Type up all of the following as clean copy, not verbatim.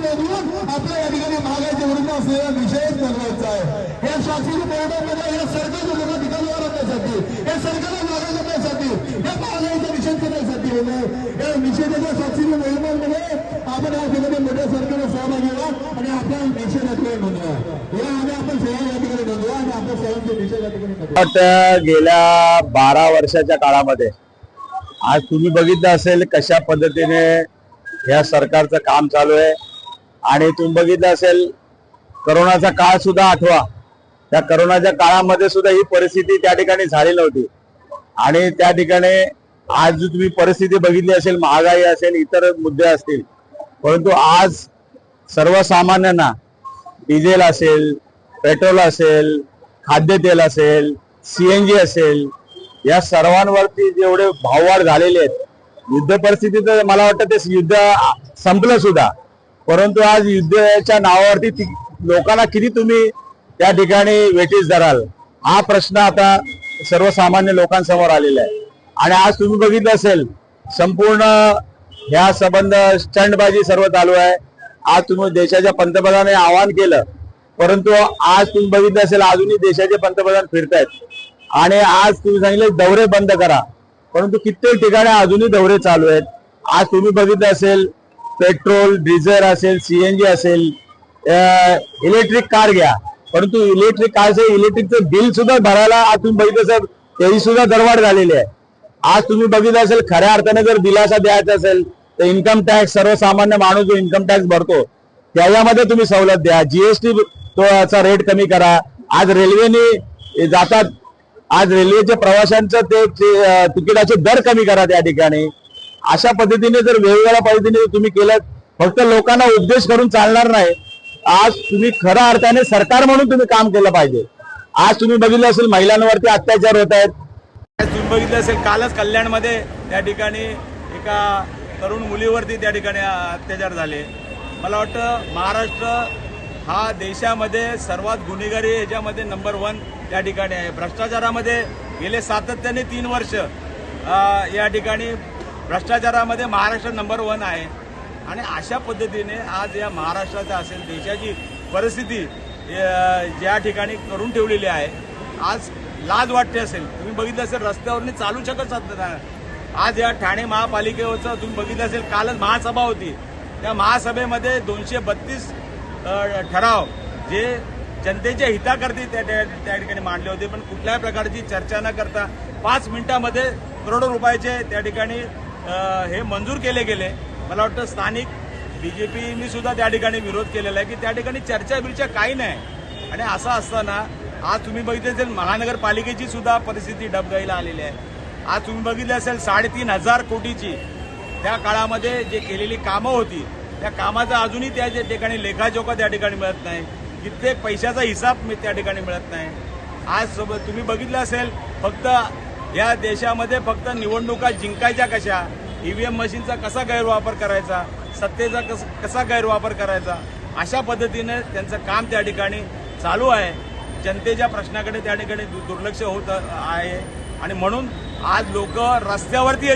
नोंदवून आपल्या या ठिकाणी महागाईच्या विरुद्ध असलेला विषय चालवायचा आहे। या शासकीय बोर्डामध्ये या सरकारच्या लोकांना ठिकाणावर आणण्यासाठी, या सरकारला मागे करण्यासाठी, या महागाईचा निषेध करण्यासाठी या निषेधाच्या शासकीय मोहिमांमध्ये आपण या ठिकाणी मोठ्या सरकारला सहभागी व्हा आणि आपला निषेध या ठिकाणी नोंदवा। या आणि आपण सेवा या ठिकाणी नोंदवा आणि आपल्या सेवांचे निषेध या ठिकाणी नोंदवा। गेल्या 12 वर्षाच्या काळामध्ये आज तुम्ही बघितलं असेल कशा पद्धतीने या सरकारचं काम चालू आहे आणि तुम्ही बघितलं असेल करोनाचा काळ सुद्धा आठवा, त्या करोनाच्या काळामध्ये सुद्धा ही परिस्थिती त्या ठिकाणी झाली नव्हती आणि त्या ठिकाणी आज जी तुम्ही परिस्थिती बघितली असेल, महागाई असेल, इतर मुद्दे असतील, परंतु आज सर्वसामान्यांना डिझेल असेल, पेट्रोल असेल, खाद्यतेल असेल, CNG असेल, या सर्वांवरती जेवढे भाववाढ झालेले आहेत, युद्ध परिस्थितीत मला वाटतं ते युद्ध संपलं सुद्धा, परंतु आज युद्धाच्या नावावरती लोकांना किती तुम्ही त्या ठिकाणी वेठीस धराल हा प्रश्न आता सर्वसामान्य लोकांसमोर आलेला आहे। आणि आज तुम्ही बघितलं असेल संपूर्ण ह्या संबंध स्टंटबाजी सर्व चालू आहे। आज तुम्ही देशाच्या पंतप्रधानांनी आवाहन केलं, परंतु आज तुम्ही बघितलं असेल अजूनही देशाचे पंतप्रधान फिरतायत आणि आज तुम्ही सांगितलं दौरे बंद करा, परंतु कित्येक ठिकाणी अजूनही दौरे चालू आहेत। आज तुम्ही बघितलं असेल पेट्रोल, डिझेल असेल, CNG असेल, इलेक्ट्रिक कार घ्या, परंतु इलेक्ट्रिक कारचे इलेक्ट्रिकचं बिल सुद्धा भरायला आज तुम्ही बघितलं असेल त्याची सुद्धा दरवाढ झालेली आहे। आज तुम्ही बघितलं असेल खऱ्या अर्थाने जर दिलासा द्यायचा असेल तर इन्कम टॅक्स, सर्वसामान्य माणूस जो इन्कम टॅक्स भरतो त्याच्यामध्ये तुम्ही सवलत द्या, GST तो रेट कमी करा। आज रेल्वेने जातात, आज रेल्वेच्या प्रवाशांचं ते तिकिटाचे दर कमी करा त्या ठिकाणी। अशा पद्धतीने जर वेगवेगळ्या पद्धतीने तुम्ही केलं, फक्त लोकांना उपदेश करून चालणार नाही। आज तुम्ही खऱ्या अर्थाने सरकार म्हणून तुम्ही काम केलं पाहिजे। आज तुम्ही बघितलं असेल महिलांवरती अत्याचार होत आहेत, तुम्ही बघितलं असेल कालच कल्याणमध्ये त्या ठिकाणी एका तरुण मुलीवरती त्या ठिकाणी अत्याचार झाले। मला वाटतं महाराष्ट्र हा देशामध्ये सर्वात गुन्हेगारी ह्याच्यामध्ये नंबर 1 त्या ठिकाणी आहे। भ्रष्टाचारामध्ये गेले सातत्याने 3 वर्ष या ठिकाणी भ्रष्टाचारामध्ये महाराष्ट्र नंबर 1 आहे आणि अशा पद्धतीने आज या महाराष्ट्राचा असेल देशाची परिस्थिती ज्या ठिकाणी करून ठेवलेली आहे, आज लाज वाटते असेल। तुम्ही बघितलं असेल रस्त्यावरनी चालू शकत नाही। आज या ठाणे महापालिकेवरचं तुम्ही बघितलं असेल कालच महासभा होती, त्या महासभेमध्ये 232 ठराव जे जनतेच्या हिताकरता त्या ठिकाणी मांडले होते, पण कुठल्याही प्रकारची चर्चा न करता 5 मिनिटांमध्ये करोडो रुपयाचे त्या ठिकाणी हे मंजूर केले गेले। मला वाटतं स्थानिक BJPनी सुद्धा त्या ठिकाणी विरोध केलेला आहे की त्या ठिकाणी चर्चा बिर्चा काही नाही। आणि असं असताना आज तुम्ही बघितले असेल महानगरपालिकेची सुद्धा परिस्थिती डबघाईला आलेली आहे। आज तुम्ही बघितले असेल 3,500 कोटीची त्या काळामध्ये जे केलेली कामं होती, त्या कामाचा अजूनही त्या ठिकाणी लेखाजोखा त्या ठिकाणी मिळत नाही, कित्येक पैशाचा हिसाब त्या ठिकाणी मिळत नाही। आज तुम्ही बघितलं असेल फक्त या देशामध्ये फक्त निवडणुका जिंकायच्या कशा, EVM मशीनचा कसा गैरवापर करायचा, सत्तेचा कसा गैरवापर करायचा, अशा पद्धतीने त्यांचं काम त्या ठिकाणी चालू आहे। जनतेच्या प्रश्नाकडे त्या ठिकाणी दुर्लक्ष होत आहे आणि म्हणून आज लोक रस्त्यावरती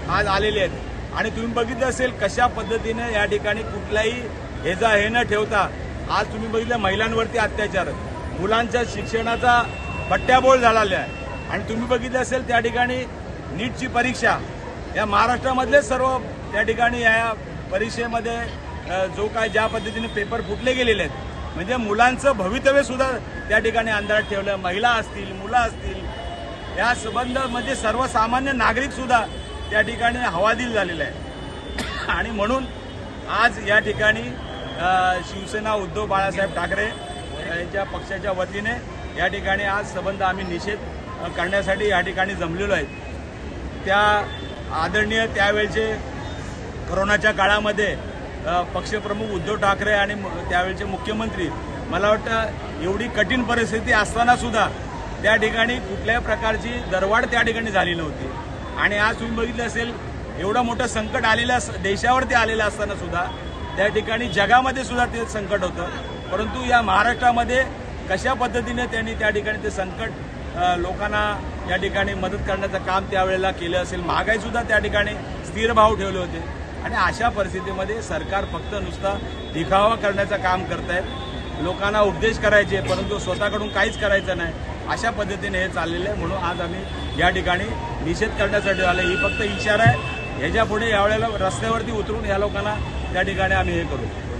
आज आलेले आहेत। आणि तुम्ही बघितलं असेल कशा पद्धतीने या ठिकाणी कुठलाही हे न ठेवता आज तुम्ही बघितलं महिलांवरती अत्याचार, मुलांच्या शिक्षणाचा बट्ट्याबोळ झालेला आहे। आणि तुम्ही बघितलं असेल त्या ठिकाणी नीटची परीक्षा या महाराष्ट्रामधले सर्व त्या ठिकाणी या परीक्षेमध्ये जो काय ज्या पद्धतीने पेपर फुटले गेलेले आहेत, म्हणजे मुलांचं भवितव्य सुद्धा त्या ठिकाणी अंधारात ठेवलं। महिला असतील, मुलं असतील, या संबंध म्हणजे सर्वसामान्य नागरिक सुद्धा त्या ठिकाणी हवालदिल झालेला आहे। आणि म्हणून आज या ठिकाणी शिवसेना उद्धव बाळासाहेब ठाकरे यांच्या पक्षाच्या वतीने या ठिकाणी आज संबंध आम्ही निषेध करण्यासाठी या ठिकाणी जमलेलो आहे। त्या आदरणीय त्यावेळचे कोरोनाच्या काळामध्ये पक्षप्रमुख उद्धव ठाकरे आणि त्यावेळचे मुख्यमंत्री, मला वाटतं एवढी कठीण परिस्थिती असताना सुद्धा त्या ठिकाणी कुठल्याही प्रकारची दरवाढ त्या ठिकाणी झाली नव्हती। आणि आज तुम्ही बघितलं असेल एवढं मोठं संकट आलेलं देशावरती आलेलं असताना सुद्धा त्या ठिकाणी जगामध्ये सुद्धा ते संकट होतं, परंतु या महाराष्ट्रामध्ये कशा पद्धतीने त्यांनी त्या ठिकाणी ते संकट लोकांना या ठिकाणी मदत करण्याचं काम त्यावेळेला केलं असेल। महागाई सुद्धा त्या ठिकाणी स्थिर भाव ठेवले होते आणि अशा परिस्थितीमध्ये सरकार फक्त नुसता दिखावा करण्याचं काम करत आहेत, लोकांना उपदेश करायचे परंतु स्वतःकडून काहीच करायचं नाही, अशा पद्धतीने हे चाललेलं आहे. म्हणून आज आम्ही या ठिकाणी निषेध करण्यासाठी आलो. ही फक्त इशारा आहे, ह्याच्या पुढे यावेळेला रस्त्यावरती उतरून या लोकांना त्या ठिकाणी आम्ही हे करू.